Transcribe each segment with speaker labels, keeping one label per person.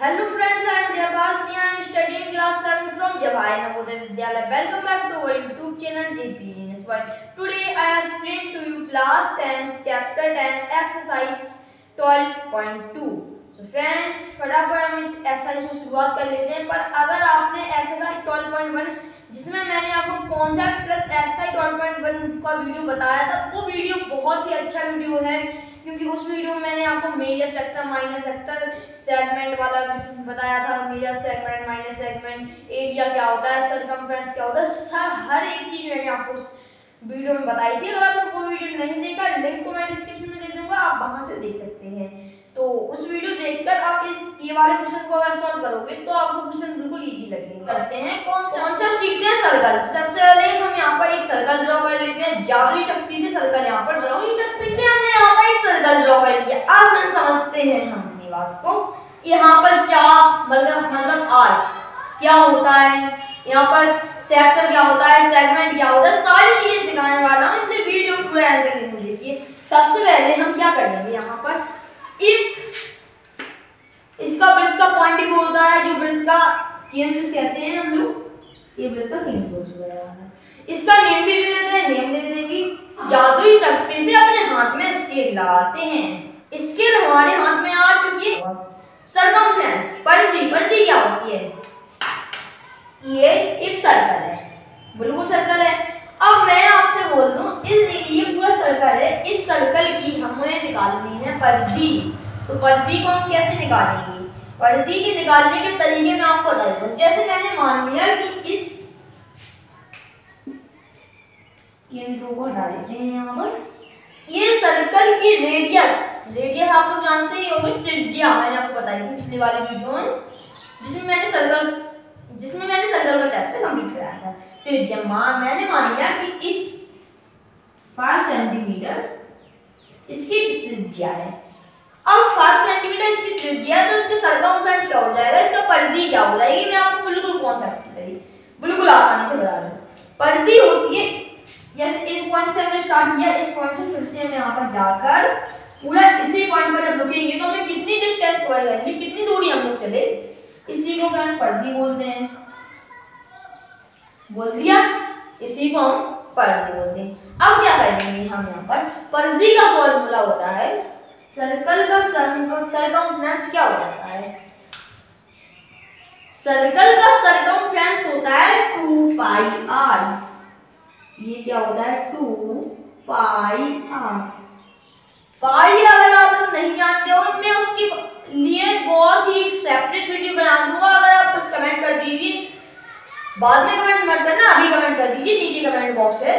Speaker 1: Hello friends, I am Jayapal Singh. I am studying class 7 from Jawahar Navodaya Vidyalaya. Welcome back to our YouTube channel JP Genius World. Today I am explain to you class 10 chapter 10 exercise 12.2. So friends, फटाफट हम इस exercise को शुरुआत कर लेते हैं। पर अगर आपने एक्सरसाइज 12.1 जिसमें मैंने आपको कॉन्सेप्ट प्लस एक्सरसाइज 12.1 का वीडियो बताया था, वो वीडियो बहुत ही अच्छा वीडियो है, क्योंकि उस वीडियो में मैंने आपको major sector minor sector segment वाला बताया था। Major segment, minor segment, area क्या होता है, सर्कमफ्रेंस क्या होता है, सब हर एक चीज मैंने आपको उस वीडियो में बताई थी। अगर आपने वो वीडियो नहीं देखा, लिंक को मैं डिस्क्रिप्शन में दे दूंगा, आप वहां से देख सकते हैं। तो उस वीडियो देखकर आप ये वाले क्वेश्चन को अगर सॉल्व करोगे तो आपको क्वेश्चन बिल्कुल इजी लगेंगे। करते हैं कॉन्सेप्ट सीखते हैं सर्कल। सबसे पहले हम यहाँ पर एक सर्कल ड्रॉ कर लेते हैं। जादुई शक्ति से सर्कल यहाँ पर ड्रॉ, इस शक्ति से हमने यहाँ पर एक सर्कल ड्रॉ कर लिया। आप समझते हैं हम अपनी बात को। यहाँ पर चाप मतलब आर्क क्या होता है, यहाँ पर सेक्टर क्या होता है, सेगमेंट क्या होता है, सारी चीजें सिखाने वाला हूँ, इसलिए वीडियो पूरा एंड तक देखिए। सबसे पहले हम क्या करेंगे, यहाँ पर इसका वृत्त का पॉइंट होता है, जो वृत्त का केंद्र कहते हैं हम लोग, ये वृत्त का केंद्र हो रहा है। इसका नेम भी दे देते हैं, नेम दे देंगे। जादुई शक्ति से अपने हाथ में स्केल लगाते हैं। स्केल हमारे हाथ में आ चुकी है। सर्कमफ्रेंस, परिधि क्या होती है, ये एक सर्कल है, बिल्कुल सर्कल है। अब मैं आपसे बोल दूं, ये पूरा सर्कल है, इस सर्कल की हमें निकालनी है परिधि। तो परिधि को हम कैसे निकालेंगे, परिधि के निकालने के तरीके मैं आपको बता दूं। जैसे मैंने मान लिया कि इस केंद्र को हटा देते हैं, यहाँ पर ये सर्कल की रेडियस आप लोग जानते ही होंगे, त्रिज्या मैंने आपको बताई थी पिछले वाले वीडियो में, जिसमें मैंने सर्कल का चैप्टर कंप्लीट कराया था। त्रिज्या मैंने मान लिया कि इस 5 सेंटीमीटर इसकी त्रिज्या है। अब 5 सेंटीमीटर इसकी त्रिज्या, तो इसके सर्कमफ्रेंस क्या हो जाएगा, इसका परिधि क्या हो जाएगी, मैं आपको बिल्कुल कॉन्सेप्ट बिल्कुल आसानी से बता दूं। परिधि होती है, जैसे इस पॉइंट से हमने स्टार्ट किया, इस पॉइंट से फिर से हम यहाँ पर जाकर पूरा इसी पॉइंट पर जब रुकेंगे तो हमें कितनी डिस्टेंस कवर करेंगे, कितनी दूरी हम लोग चले, इसी को फ्रेंड्स परिधि बोलते हैं। बोल दिया, इसी को हम परिधि बोलते हैं। अब क्या करेंगे हम यहाँ पर, परिधि का फॉर्मूला होता है, सर्कल का सर्कमफ्रेंस क्या हो जाता है, सर्कल का सर्कमफ्रेंस होता है 2 पाई r। ये क्या होता है, 2 पाई r। पाई अगर आप लोग नहीं जानते हो, मैं उसके लिए बहुत ही सेपरेट वीडियो बना दूंगा, अगर आप बस कमेंट कर दीजिए। बाद में कमेंट मत करना, अभी कमेंट कर दीजिए, नीचे कमेंट बॉक्स है,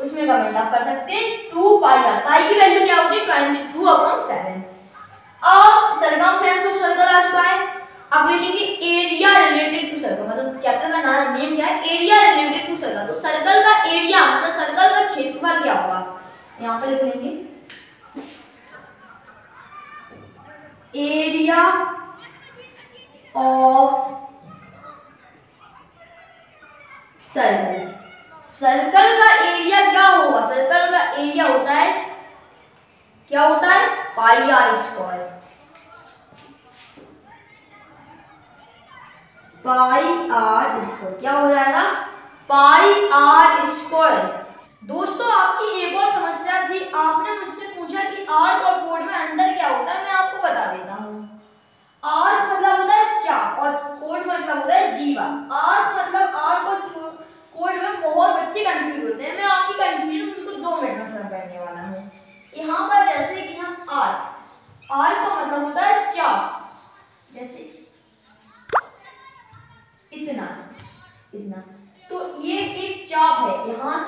Speaker 1: उसमें कमेंट आप कर सकते हैं। 2 पाई r, पाई की वैल्यू क्या होती है, 22/7। अब सर्कमफ्रेंस ऑफ सर्कल आ चुका है। अब लिखेंगे एरिया रिलेटेड टू सर्कल, मतलब चैप्टर का नाम नेम क्या है, एरिया रिलेटेड टू सर्कल। तो सर्कल का एरिया मतलब सर्कल का क्षेत्रफल क्या होगा, यहाँ पर लिख लेंगे एरिया ऑफ सर्कल। सर्कल का एरिया क्या होगा, सर्कल का एरिया होता है, क्या होता है, pi r square. Pi r square क्या हो जाएगा, पाई आर स्क्वायर। दोस्तों आपकी एक और समस्या थी, आपने मुझसे पूछा कि आर्क और कोड में अंदर क्या होता है, मैं आपको बता देता हूँ। आर्क मतलब होता है चाप और कोड मतलब होता है जीवा। आर्क और कोड में बहुत बच्चे कंफ्यूज होते हैं, मैं आपकी कंफ्यूजन बिल्कुल 2 मिनट में खत्म करने वाला हूँ। यहाँ पर जैसे कि हम आर्क का मतलब होता है चाप, जैसे इतना, तो ये एक चाप है, यहाँ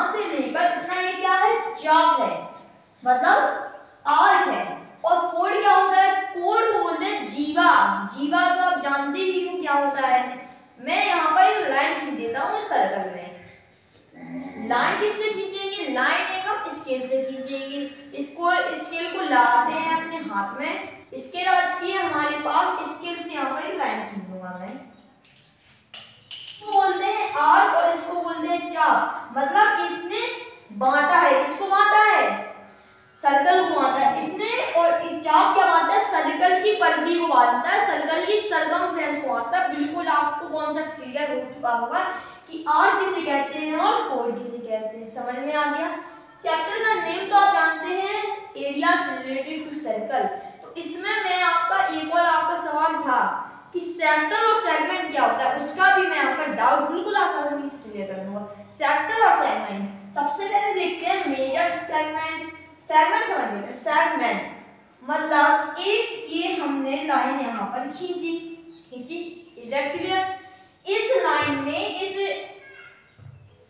Speaker 1: से लेकर इतना, ये क्या है, चाप है, मतलब आर्क है। और कोड क्या होता है, कोड बोलते हैं जीवा तो आप जानते ही हो क्या होता है। मैं यहाँ पर एक लाइन खींच देता हूँ सर्कल में। लाइन किससे खींचेंगे, लाइन एक हम स्केल से खींचेंगे। इसको स्केल को लगाते हैं अपने हाथ में, स्केल आ चुकी है हमारे पास, स्केल से यहाँ पर एक लाइन खींच दूंगा मैं। बोलते हैं आर्क और इसको बोलते हैं चाप, मतलब इसने बांटा है, किसको बांटा है, सर्कल को बांधता है इसने, और चाप क्या बांधता है, सर्कल की परिधि को बांधता है, सर्कल की सरकमफ्रेंस को बांधता है। बिल्कुल आपको कॉन्सेप्ट क्लियर हो चुका होगा कि आर किसे कहते हैं और कोड किसे कहते हैं, समझ में आ गया। चैप्टर का नेम तो आप जानते हैं, एरियाज रिलेटेड टू सर्कल। तो इसमें मैं आपका एक और आपका सवाल था कि सेक्टर और सेगमेंट क्या होता है, उसका भी मैं आपका डाउट बिल्कुल आसानी से क्लियर कर दूंगा। सेक्टर और सेगमेंट, सबसे पहले देखते हैं मेजर सेगमेंट। सेगमेंट समझ लेते हैं। सेगमेंट मतलब एक ये हमने लाइन यहाँ पर खींची, इज दैट क्लियर। इस लाइन ने इस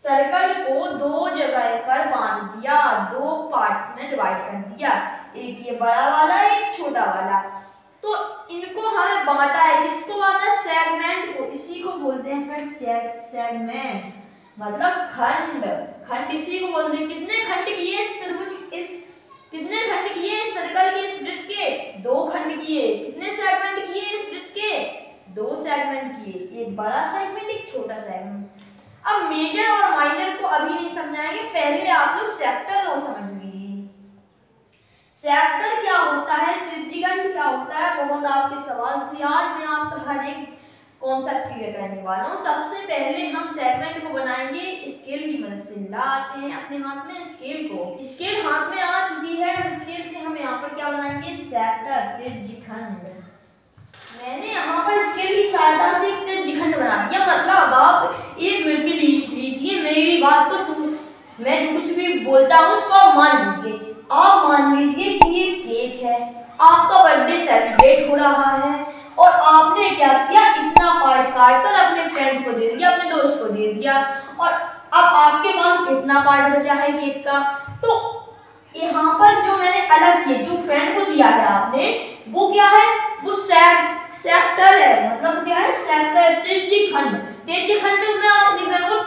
Speaker 1: सर्कल को दो जगह पर बांध दिया, दो पार्ट्स में डिवाइड कर दिया, एक ये बड़ा वाला एक छोटा वाला। तो इनको हमें बांटा है, किसको बांटा है, सेगमेंट को। इसी को बोलते हैं फिर सेगमेंट मतलब खंड। खंड इसी को बोलते हैं। कितने खंड किए इस त्रिभुज, इस कितने खंड किए इस सर्कल के, इस वृत्त के, दो खंड किए। कितने सेगमेंट किए इस वृत्त के, दो सेगमेंट किए, एक बड़ा सेगमेंट एक छोटा सेगमेंट। अब मेजर और माइनर को अभी नहीं समझाएंगे, पहले आप लोग सेक्टर को समझ लीजिए। सेक्टर क्या होता है, त्रिज्यखंड क्या होता है, बहुत आपके सवाल थे। आज मैं आपका हर एक कॉन्सेप्ट क्लियर करने वाला हूँ। सबसे पहले हम सेगमेंट को बनाएंगे स्केल की मदद से। लाते हैं अपने हाथ में स्केल को, स्केल हाथ में आ चुकी है। स्केल से हम यहाँ पर क्या बनाएंगे, सेक्टर, त्रिज्यखंड। मैंने यहाँ पर स्केल की सहायता से एक त्रिज्यखंड बना दिया। मतलब आप एक मिनट के लीजिए, मेरी बात को सुन, मैं कुछ भी बोलता हूँ उसको आप मान लीजिए। आप मान लीजिए कि ये केक है, आपका बर्थडे सेलिब्रेट हो रहा है और आपने क्या किया, इतना पार्ट काट कर अपने फ्रेंड को दे दिया, अपने दोस्त को दे दिया, और अब आपके पास इतना पार्ट बचा है केक का। तो यहाँ पर जो मैंने अलग किया, जो फ्रेंड को दिया है आपने, वो क्या है, वो सेक्टर है। मतलब क्या है, सेक्टर, त्रिज्यखंड। त्रिज्यखंड में आप लिख रहे हो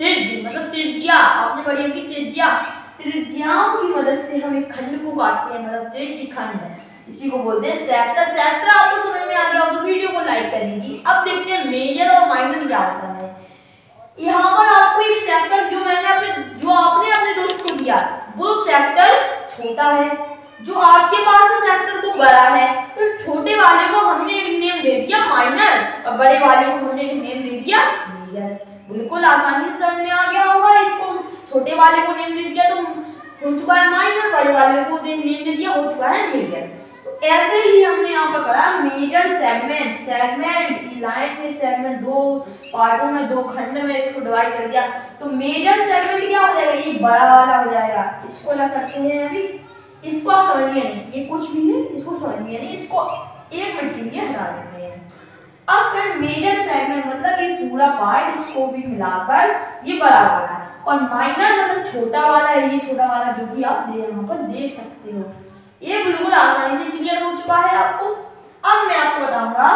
Speaker 1: त्रिज्य मतलब त्रिज्या, आपने पढ़ी होगी त्रिज्या। त्रिज्याओं की मदद से हम एक खंड को काटते हैं, मतलब त्रिज्यखंड है, इसी को बोलते हैं सेक्टर। सेक्टर आपको समझ में आ गया हो तो वीडियो को लाइक करेंगी। अब देखते हैं मेजर और माइनर क्या होता है। यहाँ पर आपको एक सेक्टर जो आपने अपने दोस्त को दिया, वो सेक्टर छोटा है। जो आपके पास है सेक्टर को बड़ा है, तो छोटे वाले को हमने एक नेम दे दिया माइनर, और बड़े वाले को हमने एक नेम दे दिया मेजर। बिल्कुल आसानी से समझ में आ गया होगा। इसको छोटे वाले को नेम दे दिया तो हो चुका है माइनर, बड़े वाले को नेम दे दिया हो चुका है मेजर। तो ऐसे ही हमने यहाँ पर पढ़ा मेजर सेगमेंट। सेगमेंट लाइन में सेगमेंट, दो पार्टों में, दो खंड में इसको डिवाइड कर दिया। तो मेजर सेगमेंट क्या हो जाएगा, ये बड़ा वाला हो जाएगा। इसको अलग करते हैं अभी, इसको आप समझिए नहीं, ये कुछ भी है, इसको समझिए नहीं, इसको एक मिनट के लिए हटा देते हैं। अब फ्रेंड मेजर सेगमेंट मतलब ये पूरा पार्ट, इसको भी मिलाकर ये बड़ा वाला है, और माइनर मतलब छोटा वाला है, ये छोटा वाला, जो कि आप यहाँ पर देख सकते हो। ये बिल्कुल आसानी से क्लियर हो चुका है आपको। अब मैं आपको बताऊंगा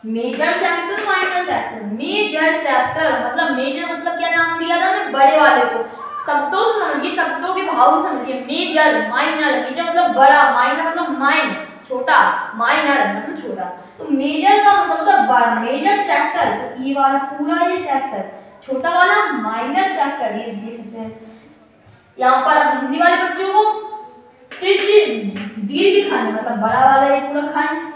Speaker 1: major sector, minor sector. Major sector मतलब, मेजर मतलब क्या नाम दिया था मैं, बड़े वाले को। शब्दों से समझिए, शब्दों के भाव से समझिए। मेजर, माइनर, मेजर मतलब बड़ा, माइनर मतलब माइन छोटा, माइनर मतलब छोटा। तो मेजर का मतलब बड़ा, मेजर सेक्टर, तो ये वाला पूरा ये सेक्टर, छोटा वाला माइनर सेक्टर, ये देख सकते हैं। यहाँ पर अब हिंदी वाले बच्चों को दीर्घखंड मतलब बड़ा वाला ये पूरा खंड,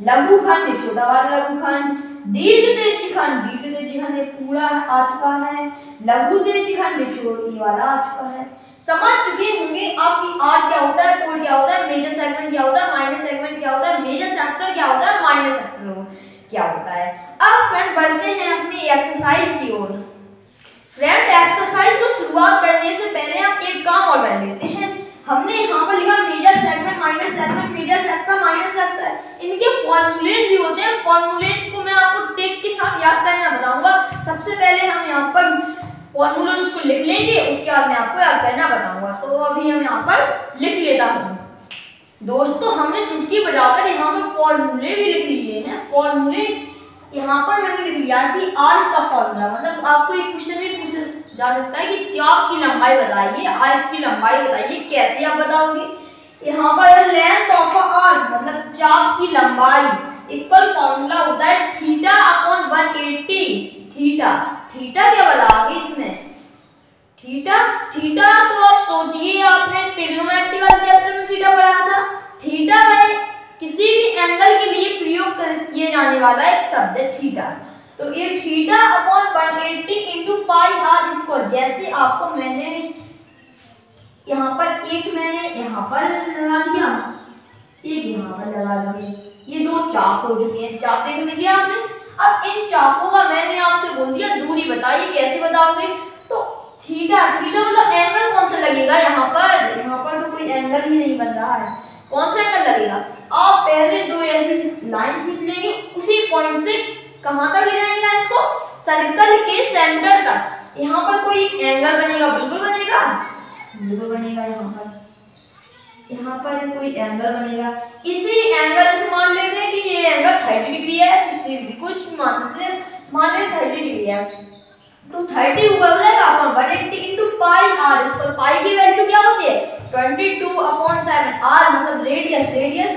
Speaker 1: लघुखंड छोटा वाला लघुखंड, दीर्घ त्रिज्यखंड ये पूरा आ चुका है, लघु त्रिज्यखंड ये वाला आ चुका है। समझ चुके होंगे आप कि आर क्या होता है, कोड क्या होता है, मेजर सेगमेंट क्या होता है, माइनर सेगमेंट क्या होता है, मेजर सेक्टर क्या होता है, माइनर सेक्टर क्या होता है। अब फ्रेंड बढ़ते हैं अपनी एक्सरसाइज की ओर। फ्रेंड एक्सरसाइज को शुरुआत करने से पहले हम एक काम और कर लेते हैं। हमने यहाँ पर लिखा major segment, minor segment, major sector, minor sector, इनके फॉर्मूलेज भी होते हैं। फॉर्मूलेज को मैं आपको टेक के साथ याद करना बताऊंगा। सबसे पहले हम यहाँ पर फॉर्मूलेज को लिख लेंगे, उसके बाद मैं आपको याद करना बताऊंगा। तो अभी हम यहाँ पर लिख लेता हूँ। दोस्तों हमने चुटकी बजाकर यहाँ पर फॉर्मूले भी लिख लिए हैं। फॉर्मूले यहाँ पर मैंने लिख लिया कि आर्क का फॉर्मूला, मतलब आपको एक क्वेश्चन भी पूछा जा सकता है कि चाप की लंबाई बताइए, आर्क की लंबाई बताइए, कैसे आप बताओगे। यहाँ पर लेंथ ऑफ आर्क मतलब चाप की लंबाई इक्वल फॉर्मूला होता है थीटा अपॉन 180। थीटा क्या बताओगे इसमें, थीटा थीटा तो आप सोचिए, आपने ट्रिग्नोमेट्री वाले चैप्टर में थीटा पढ़ा था। थीटा है किसी भी एंगल के लिए प्रयोग किए जाने वाला एक शब्द है थीटा। तो ये theta upon 180 into pi r square, जैसे आपको मैंने यहाँ पर एक मैंने यहाँ पर लगा दिया, एक यहाँ पर लगा दिए, ये दो चाप हो चुके हैं। चाप देख लीजिए आपने। अब इन चापों का मैंने आपसे बोल दिया दूरी बताइए, कैसे बताओगे? तो थीटा थीटा मतलब एंगल कौन सा लगेगा यहाँ पर तो कोई एंगल ही नहीं बन रहा है, कौन सा एंगल लगेगा? आप पहले दो ऐसी लाइन खींच लेंगे, उसी पॉइंट से कहां तक ले जाएंगे लाइन को? सर्कल के सेंटर तक। यहाँ पर कोई एंगल बनेगा? बिल्कुल बनेगा, बिल्कुल बनेगा। यहाँ पर कोई एंगल बनेगा। इसी एंगल से मान लेते हैं कि ये एंगल 30 डिग्री है, 60 डिग्री, कुछ मान सकते हैं, मान लेते 30 डिग्री है। तो 30 ऊपर हो जाएगा अपन 180 into पाई आर स्क्वायर। पाई की वैल्यू क्या होती है? 22/7। आर मतलब रेडियस, रेडियस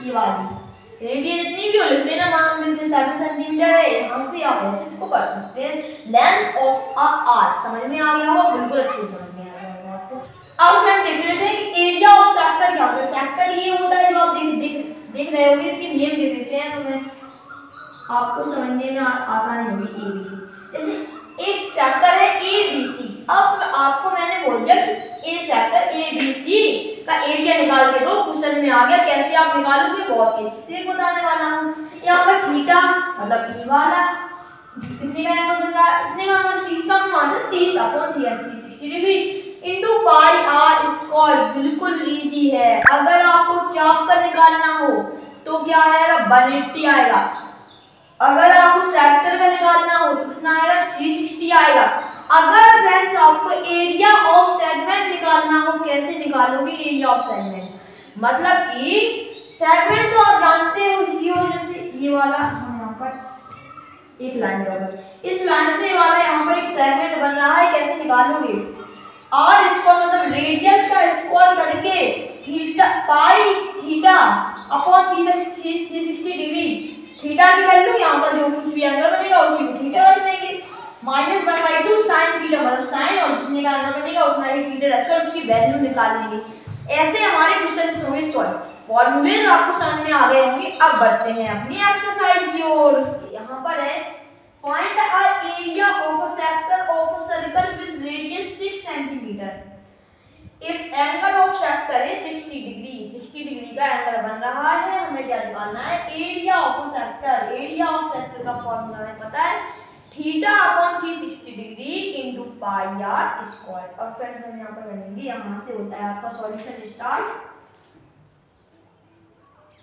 Speaker 1: ये वाली रेडियस जितनी भी हो लिख लेना, मान लेते हैं 7 सेंटीमीटर है। यहाँ से आप ऐसे इसको पढ़ सकते हैं, लेंथ ऑफ अ आर। समझ में आ गया होगा, बिल्कुल अच्छे से समझ में आ गया होगा आपको। अब हम देख लेते हैं कि एरिया ऑफ सेक्टर क्या होता है। सेक्टर ये होता है जो आप देख रहे होंगे, इसकी नेम दे देते हैं तो मैं आपको समझने में आसानी होगी। एबीसी, जैसे एक सेक्टर है एबीसी। अब आपको मैंने बोल दिया कि ए सेक्टर एबीसी का एरिया निकाल के दो, क्वेश्चन में आ गया। कैसे आप निकालोगे? बहुत ही अच्छे से बताने वाला हूं। यहाँ पर थीटा मतलब ई वाला कितने का एंगल बन रहा है? इतने का मतलब 30 का मान 30/360 degree into pi r square. बिल्कुल इजी है। अगर आपको चाप का निकालना हो तो क्या आएगा? 180 आएगा। अगर आपको सेक्टर का निकालना हो तो कितना आएगा? 360 आएगा। अगर फ्रेंड्स आपको एरिया ऑफ सेगमेंट निकालना हो, कैसे निकालोगे एरिया ऑफ सेगमेंट? मतलब कि सेगमेंट तो आप जानते हो, जैसे ये वाला हम यहाँ पर एक लाइन बराबर, इस लाइन से वाला यहाँ पर एक सेगमेंट बन रहा है, कैसे निकालोगे? आर स्क्वायर मतलब रेडियस का स्क्वायर करके theta pi theta upon 360 degree. Theta की वैल्यू यहाँ पर जो कुछ भी एंगल बनेगा उसी को थीटा कर देंगे। -1/2 sin थीटा मतलब sin, और जितने का एंगल बनेगा उतना ही थीटा रखकर उसकी वैल्यू निकाल लेंगे। ऐसे हमारे क्वेश्चन होंगे सॉल्व। फॉर्मूले आपको समझ में आ गए होंगे। अब बढ़ते हैं अपनी एक्सरसाइज की ओर। यहाँ पर है find a area of a sector of a circle with radius 6 centimetre. If angle of sector है 60 डिग्री, 60 डिग्री का एंगल बन रहा है, हमें क्या निकालना है? Area of sector. Area of sector का फॉर्मूला हमें पता है, theta upon 360 degree into pi r square. और फ्रेंड्स हम यहां पर बनेंगे, यहां से होता है आपका सॉल्यूशन स्टार्ट।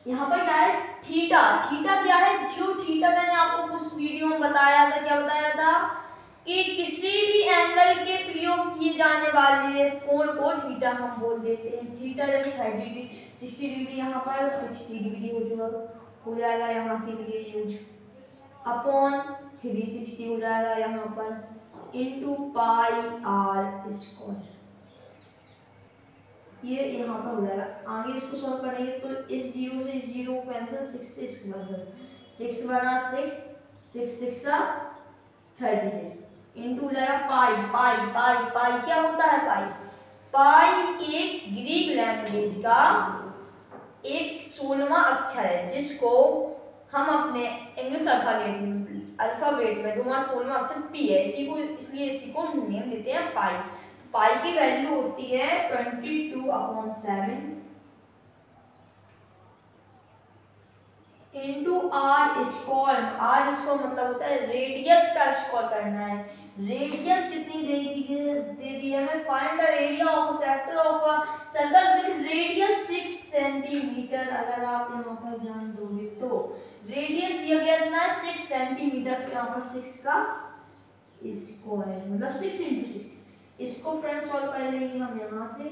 Speaker 1: यहाँ पर क्या है? थीटा। थीटा क्या है? जो थीटा मैंने आपको कुछ वीडियो में बताया था, क्या बताया था कि किसी भी एंगल के प्रयोग किए जाने वाले कोण को थीटा हम बोल देते हैं। थीटा जैसे 30 डिग्री, 60 डिग्री, यहाँ पर 60 डिग्री हो जाएगा यहाँ के लिए यूज, अपॉन 360 हो जाएगा यहाँ पर इनटू पाई आर स्क्वायर। ये यहाँ पर हो जाएगा। आगे इसको सॉल्व करेंगे तो इस जीरो से इस जीरो को कैंसिल, 6 से इसको कैंसिल, 6 बना 6, 6 6 36 इनटू हो जाएगा पाई। पाई पाई पाई क्या होता है? पाई पाई एक ग्रीक लैंग्वेज का एक 16वां अक्षर है, जिसको हम अपने इंग्लिश अल्फाबेट में 16वां अक्षर पी है। इसी को इसलिए इसी को नेम देते हैं पाई। पाई की वैल्यू होती है 22/7 into r square. R square मतलब होता है रेडियस का स्क्वायर करना है। रेडियस कितनी दे दी है हमें? Find the area of sector of a circle with radius 6 centimetre. अगर आप यहाँ पर ध्यान दोगे तो रेडियस दिया गया कितना है? 6 सेंटीमीटर। यहाँ पर 6 का स्क्वायर मतलब 6 × 6। इसको फ्रेंड्स सॉल्व कर लेंगे हम यहाँ से।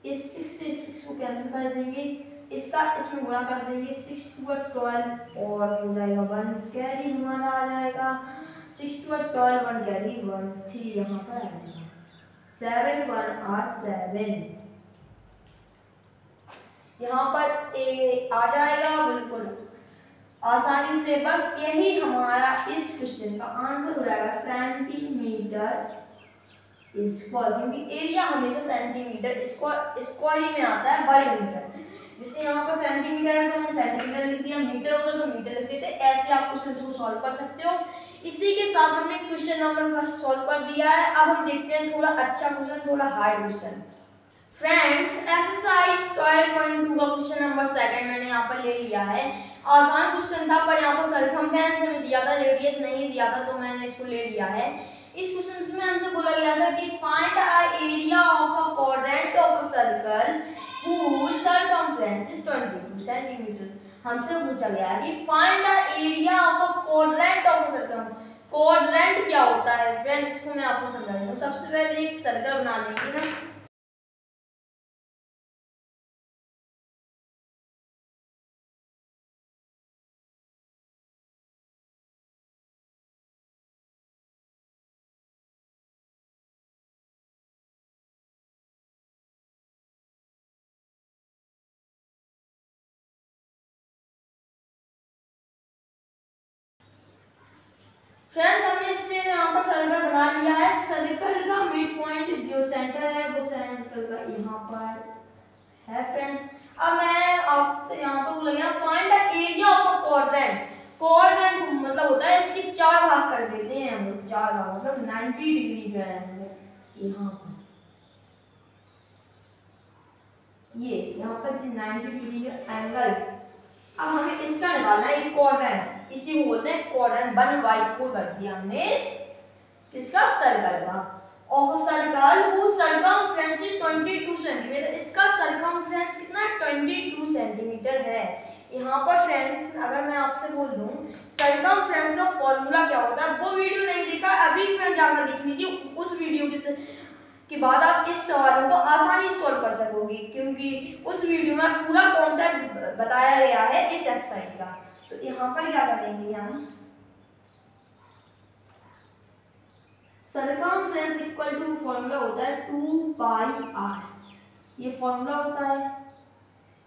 Speaker 1: इस 6 से 6 को कैंसिल कर देंगे, इसका इसमें गुणा कर देंगे, 6 × 12 और हो जाएगा 1 कैरी हमारा आ जाएगा। 6 × 12 1 कैरी 1 3 यहाँ पर आ जाएगा। 7 1 8 7 यहाँ पर ए आ जाएगा बिल्कुल आसानी से। बस यही हमारा इस क्वेश्चन का आंसर हो जाएगा सेंटीमीटर स्क्वायर, क्योंकि एरिया हमेशा सेंटीमीटर स्क्वायर ही में आता है बाई मीटर। जैसे यहाँ पर सेंटीमीटर है तो हमने सेंटीमीटर लिख दिया, मीटर होता तो मीटर लिख देते। ऐसे आप क्वेश्चन को सॉल्व कर सकते हो। इसी के साथ हमने क्वेश्चन नंबर फर्स्ट सॉल्व कर दिया है। अब हम देखते हैं थोड़ा अच्छा क्वेश्चन, थोड़ा हार्ड क्वेश्चन। फ्रेंड्स एक्सरसाइज 12.2 का क्वेश्चन नंबर सेकंड मैंने यहाँ पर ले लिया है। आसान क्वेश्चन था पर यहाँ पर सरकमफ्रेंस हमें दिया था, रेडियस नहीं दिया था, तो मैंने इसको ले लिया है। इस क्वेश्चन में हमसे बोला गया था कि find a area of a quadrant of a circle whose circumference is 22 centimetre. हमसे पूछा गया कि find the area of a quadrant of a circle. Quadrant क्या होता है फ्रेंड्स, इसको मैं आपको समझा दूं। सबसे पहले एक सर्कल बना लेंगे हम। फ्रेंड्स हमने इससे यहाँ पर सर्कल बना लिया है। सर्कल का मिड पॉइंट जो सेंटर है वो सर्कल का यहाँ पर है फ्रेंड्स। अब मैं आप यहाँ पर बोला गया find the area of a quadrant. Quadrant मतलब होता है इसके चार भाग कर देते हैं हम लोग, चार भाग मतलब 90 डिग्री का एंगल यहाँ पर, ये यहाँ पर 90 डिग्री का एंगल। अब हमें इसका निकालना है क्वाड्रेंट, इसी को बोलते हैं क्वाड्रेंट। 1/4 कर दिया हमने इसका सर्कल का। और सर्कल वो सरकमफ्रेंस 22 सेंटीमीटर, इसका सरकमफ्रेंस कितना है 22 सेंटीमीटर है। यहाँ पर फ्रेंड्स अगर मैं आपसे बोल दूं सरकमफ्रेंस का फॉर्मूला क्या होता है, वो वीडियो नहीं देखा अभी फ्रेंड जाकर देख लीजिए। उस वीडियो के बाद आप इस सवालों को आसानी से सॉल्व कर सकोगे, क्योंकि उस वीडियो में पूरा कॉन्सेप्ट बताया गया है इस एक्सरसाइज का। तो यहाँ पर क्या करेंगे हम, सरकमफ्रेंस इक्वल टू फॉर्मूला होता है 2πr, ये फॉर्मूला होता है।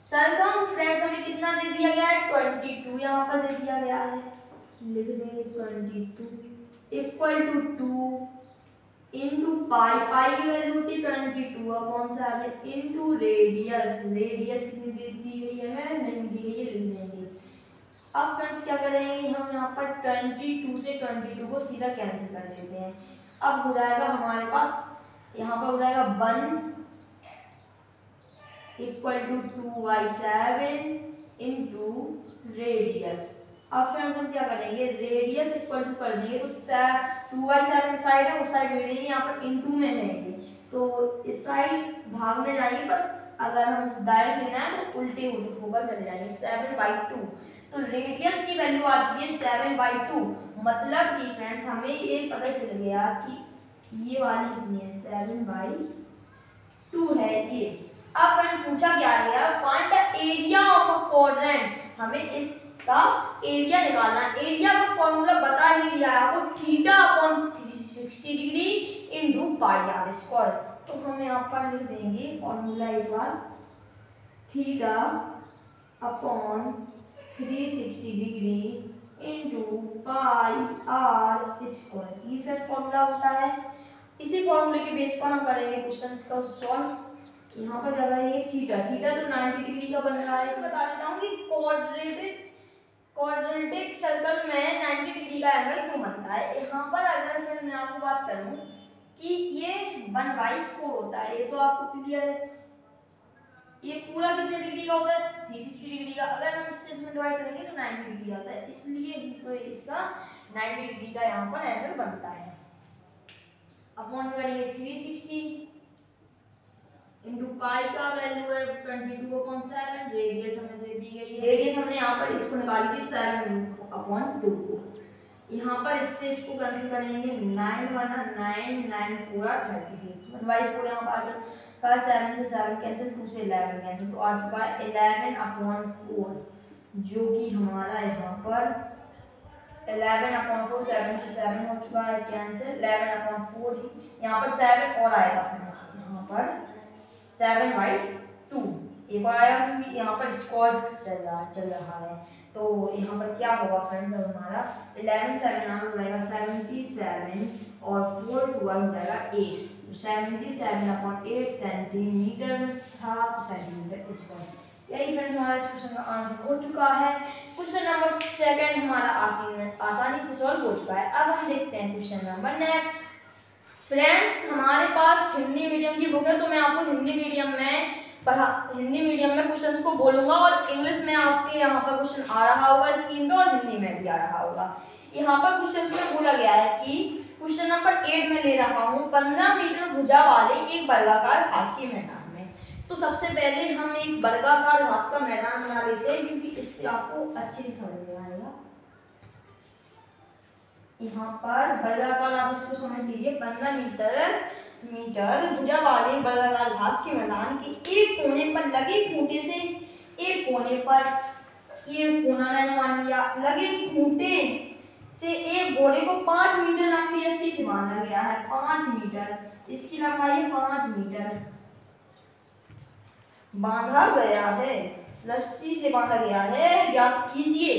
Speaker 1: सरकमफ्रेंस हमें कितना दे दिया गया है 22, यहाँ पर दे दिया गया है, लिख देंगे 22 इक्वल टू 2 इनटू पाई, पाई की वैल्यू होती है 22 अपॉन 7 इनटू रेडियस, रेडियस कितनी दी गई है नहीं दी गई है, लिख देंगे। अब फ्रेंड्स क्या करेंगे हम यहाँ पर 22 से 22 को सीधा कैंसिल कर देते हैं। अब हो जाएगा हमारे पास यहाँ पर हो जाएगा 1 इक्वल टू 2/7 इनटू रेडियस। अब फ्रेंड्स हम क्या करेंगे रेडियस इक्वल टू कर देंगे, तो 2/7 साइड है उस साइड भेजेंगे, यहाँ पर इनटू में है ये, तो इस साइड भाग में जाएंगे, पर अगर हम डायरेक्ट लेना है तो उल्टे होकर चले जाएंगे 7/2। तो रेडियस की वैल्यू आ चुकी है 7/2। मतलब कि फ्रेंड्स हमें ये पता चल गया कि ये वाली कितनी है 7/2 है ये। अब फ्रेंड्स पूछा क्या गया find the area of a quadrant, हमें इसका एरिया निकालना है। एरिया का फॉर्मूला बता ही दिया है आपको, theta upon 360 degree into pi r square. तो हम यहाँ पर लिख देंगे फॉर्मूला एक बार, theta upon 360 degree into pi r square, ये फिर फॉर्मूला होता है। इसी फॉर्मूले के बेस पर हम करेंगे क्वेश्चन का सॉल्व। यहाँ पर लगा है थीटा, थीटा तो 90 डिग्री का बन रहा है। तो बता देता हूँ कि क्वाड्रेटिक सर्कल में 90 डिग्री का एंगल क्यों बनता है। यहाँ पर अगर फिर मैं आपको बात करूँ कि ये 1/4 होता है, ये तो आपको क्लियर है। ये पूरा कितने डिग्री का होता है 360 डिग्री का, अगर हम इसमें डिवाइड करेंगे तो 90 डिग्री आता है, इसलिए ही तो इसका 90 डिग्री का यहाँ पर एंगल बनता है। अपॉन करेंगे 360 इनटू पाई का वैल्यू है 22/7, रेडियस हमें दे दी गई है, रेडियस हमने यहाँ पर इसको निकाली थी 7/2 को। यहाँ पर इससे इसको कैंसिल करेंगे 9 1 9 9 पूरा 36 1/4 यहाँ पर आ जाएगा 7 से 7 कैंसिल 2 से 11 कैंसिल, तो आ चुका है 11/4, जो कि हमारा यहाँ पर 11/4 7 से 7 हो चुका है कैंसिल 11/4, यहाँ पर 7 और आएगा फ्रेंड्स, यहाँ पर 7/2 एक और आएगा क्योंकि यहाँ पर स्क्वायर चल रहा है। तो यहाँ पर क्या होगा फ्रेंड्स हमारा 11 7 हो जाएगा 77 और 4 2 हो जाएगा 8, 77/8 सेंटीमीटर था, सेंटीमीटर स्क्वायर। यही फ्रेंड्स हमारा इस क्वेश्चन का आंसर हो चुका है। क्वेश्चन नंबर सेकंड हमारा आसानी से सॉल्व हो चुका है। अब हम देखते हैं क्वेश्चन नंबर नेक्स्ट। फ्रेंड्स हमारे पास हिंदी मीडियम की बुक है, तो मैं आपको हिंदी मीडियम में क्वेश्चंस को बोलूंगा और इंग्लिश में आपके यहाँ पर क्वेश्चन आ रहा होगा स्क्रीन पे और हिंदी में भी आ रहा होगा। यहाँ पर क्वेश्चन में बोला गया है कि क्वेश्चन नंबर 8 में ले रहा हूँ 15 मीटर भुजा वाले एक वर्गाकार घास के मैदान में। तो सबसे पहले हम एक वर्गाकार घास का मैदान बना लेते हैं, क्योंकि इससे आपको अच्छे से समझ में आएगा। यहाँ पर वर्गाकार आप इसको समझ लीजिए, 15 मीटर भुजा वाले वर्गाकार घास के मैदान के एक कोने पर लगे खूंटे से, एक कोने पर ये कोना मैंने मान लिया, लगे खूंटे से एक घोड़े को 5 मीटर लंबी रस्सी से बांधा गया है। 5 मीटर, इसकी लंबाई 5 मीटर बांधा गया है, रस्सी से बांधा गया है। ज्ञात कीजिए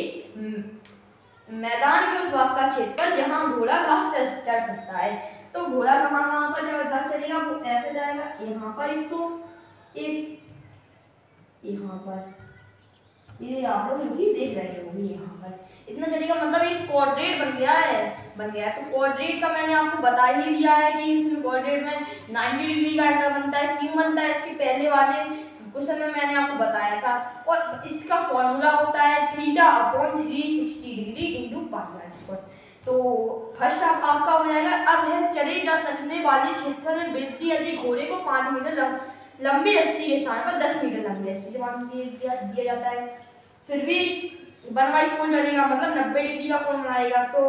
Speaker 1: मैदान के उस भाग का क्षेत्रफल जहां घोड़ा घास चढ़ सकता है। तो घोड़ा कहाँ पर घास चढ़ेगा, वो ऐसे जाएगा, यहाँ पर एक, तो एक यहाँ पर, ये आप लोग देख रहे होंगे यहाँ पर इतना चलेगा, मतलब एक क्वाड्रेट बन गया है। तो क्वाड्रेट का मैंने आपको बता ही दिया है कि इसमें क्वाड्रेट में 90 डिग्री का एंगल बनता है। क्यों बनता है, इसके पहले वाले क्वेश्चन में मैंने आपको बताया था। और इसका फॉर्मूला होता है θ/360 डिग्री इंटू पाई। तो फर्स्ट आपका हो जाएगा। अब है चले जा सकने वाले क्षेत्र में वृद्धि यदि घोड़े को 5 मीटर लंबी रस्सी के स्थान पर 10 मीटर लंबी रस्सी से बांध दिया जाता है, फिर भी 1/4 चलेगा, मतलब 90 डिग्री का फॉर्मूला आएगा। तो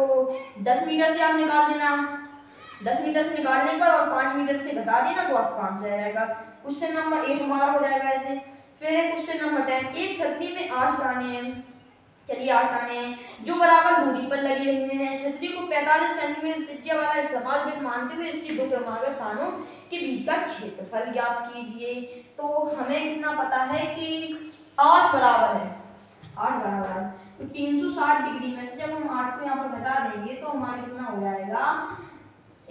Speaker 1: 10 मीटर से आप निकाल देना, 10 मीटर से निकालने पर और 5 मीटर से घटा देना तो आपका आंसर आएगा। क्वेश्चन नंबर 8 हमारा हो जाएगा ऐसे। फिर है क्वेश्चन नंबर 10। एक छतरी में 8 दाने हैं, चलिए 8 दाने हैं जो बराबर दूरी पर लगे हुए हैं। छतरी को 45 सेंटीमीटर त्रिज्या वाला एक सपाट वृत्त मानते हुए इसकी दो क्रमागत दानों के बीच का क्षेत्रफल ज्ञात कीजिए। तो हमें कितना पता है कि 8 बराबर है, 8 बराबर है, तो 360 डिग्री में से जब हम 8 को यहाँ पर घटा देंगे तो हमारा कितना हो जाएगा,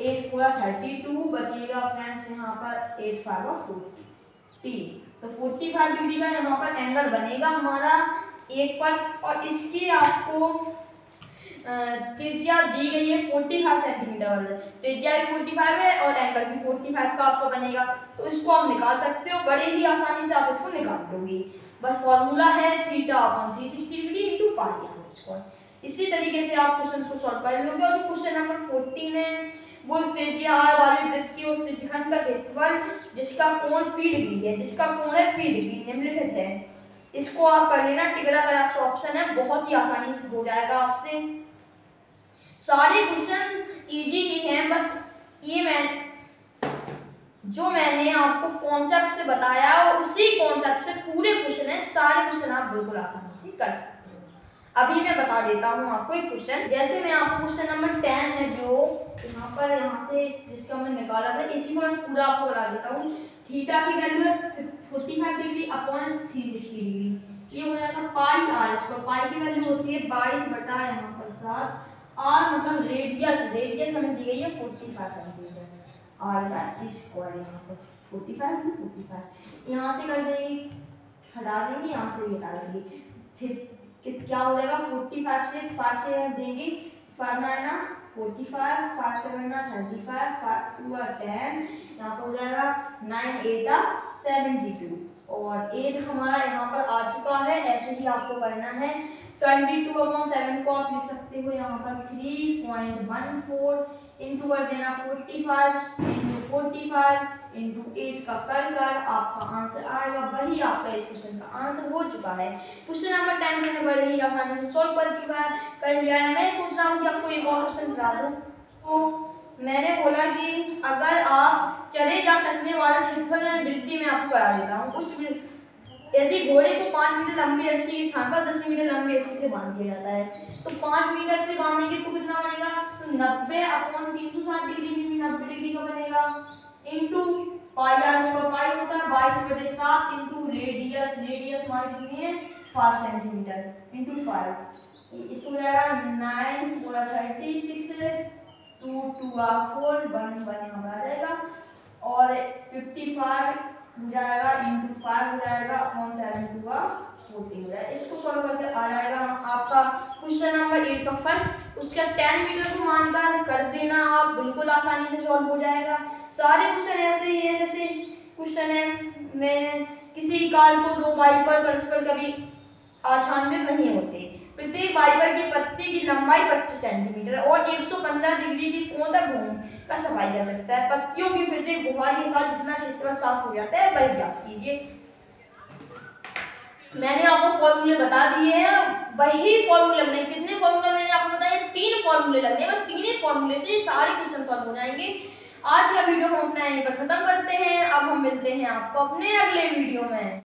Speaker 1: 8 4 32 बचेगा फ्रेंड्स यहाँ पर 8 5 40। तो 45 डिग्री का यहाँ पर एंगल बनेगा हमारा एक पर, और इसकी आपको त्रिज्या दी गई है 45 सेंटीमीटर वाला, त्रिज्या भी 45 है और एंगल भी 45 का आपका बनेगा। तो इसको आप निकाल सकते हो, बड़े ही आसानी से आप इसको निकाल लोगे। बस फॉर्मूला है θ/360 डिग्री इंटू पाई। इसी तरीके से आप क्वेश्चन को सॉल्व कर लोगे। और जो क्वेश्चन नंबर 14 है वो त्रिज्या r वाली वृत्त की उस त्रिज्यखंड का क्षेत्रफल जिसका कोण p डिग्री है, जिसका कोण है p डिग्री निम्नलिखित है। इसको आप कर लेना, टिगरा का आपका ऑप्शन है, बहुत ही आसानी से हो जाएगा आपसे। सारे क्वेश्चन इजी ही हैं, बस ये मैंने आपको कॉन्सेप्ट से बताया और उसी कॉन्सेप्ट से पूरे क्वेश्चन है, सारे क्वेश्चन आप बिल्कुल आसानी से कर सकते हो। अभी मैं बता देता हूँ आपको एक क्वेश्चन, जैसे मैं आपको क्वेश्चन नंबर 10 है जो यहाँ से जिसका मैं निकाला था, इसी को मैं पूरा आपको बता देता हूँ। थीटा की वैल्यू है 45 डिग्री अपॉन 360 डिग्री, ये हो जाएगा पाई आर स्क्वायर। पाई की वैल्यू होती है 22 बटा यहाँ पर 7, आर मतलब रेडियस हमें दी गई है 45 सेंटीमीटर, आर का स्क्वायर यहाँ पर 45 यहाँ से कर देंगे, हटा देंगे, यहाँ से भी हटा देंगे, फिर क्या हो जाएगा 45 से 5 से देंगे 5 9 45 5 7 35 5 2 10, यहाँ पर हो जाएगा 9 8 72 और 8 हमारा यहाँ पर आ चुका है। ऐसे ही आपको करना है 22/7 को आप लिख सकते हो यहाँ पर 3.14 इंटू कर देना 45 इंटू 45 इंटू 8 का कर आपका आंसर आएगा, वही आपका इस क्वेश्चन का आंसर हो चुका है। क्वेश्चन नंबर 10 मैंने बड़े ही आसानी से सॉल्व कर लिया है। मैं सोच रहा हूँ कि आपको एक और क्वेश्चन करा दूं। तो मैंने बोला कि अगर आप चले जा सकने वाला क्षेत्रफल या वृद्धि में आपको करा देता हूँ, उस यदि घोड़े को 5 मीटर लंबी रस्सी के स्थान पर 10 मीटर लंबी रस्सी से बांध दिया जाता है, तो 5 मीटर से बांधेंगे तो कितना बनेगा, तो 90/360 डिग्री में 90 डिग्री का बनेगा इंटू पाई आर स्क्वायर, पाई होता है 22/7 इंटू रेडियस हमारी कितनी है 5 सेंटीमीटर इंटू 5, इसको हो जाएगा 9 4 36 2 2 4 1 1 यहाँ आ जाएगा और 55 हो जाएगा इंटू 5 हो जाएगा अपॉन 7 टू का 14 हो जाएगा। इसको सॉल्व करके आ जाएगा आपका क्वेश्चन नंबर 8 का फर्स्ट। उसका 10 मीटर को मानकर कर देना आप, बिल्कुल आसानी से सॉल्व हो जाएगा। सारे क्वेश्चन ऐसे ही हैं जैसे क्वेश्चन है में किसी कार को दो वाइपर परस्पर कभी आच्छादित नहीं होते। प्रत्येक वाइपर की पत्ती की लंबाई 25 सेंटीमीटर और 115 डिग्री की कोण तक घूम का सफाई कर सकता है। पत्तियों की प्रत्येक गुहार के साथ जितना क्षेत्रफल साफ हो जाता है वही ज्ञात कीजिए। मैंने आपको फॉर्मूले बता दिए हैं, वही फॉर्मूले लगने। कितने फॉर्मूले मैंने आपको बताया? 3 फॉर्मूले लगने, बस 3 ही फॉर्मूले से सारे क्वेश्चन सॉल्व हो जाएंगे। आज का वीडियो हम अपना यहीं पर खत्म करते हैं। अब हम मिलते हैं आपको अपने अगले वीडियो में।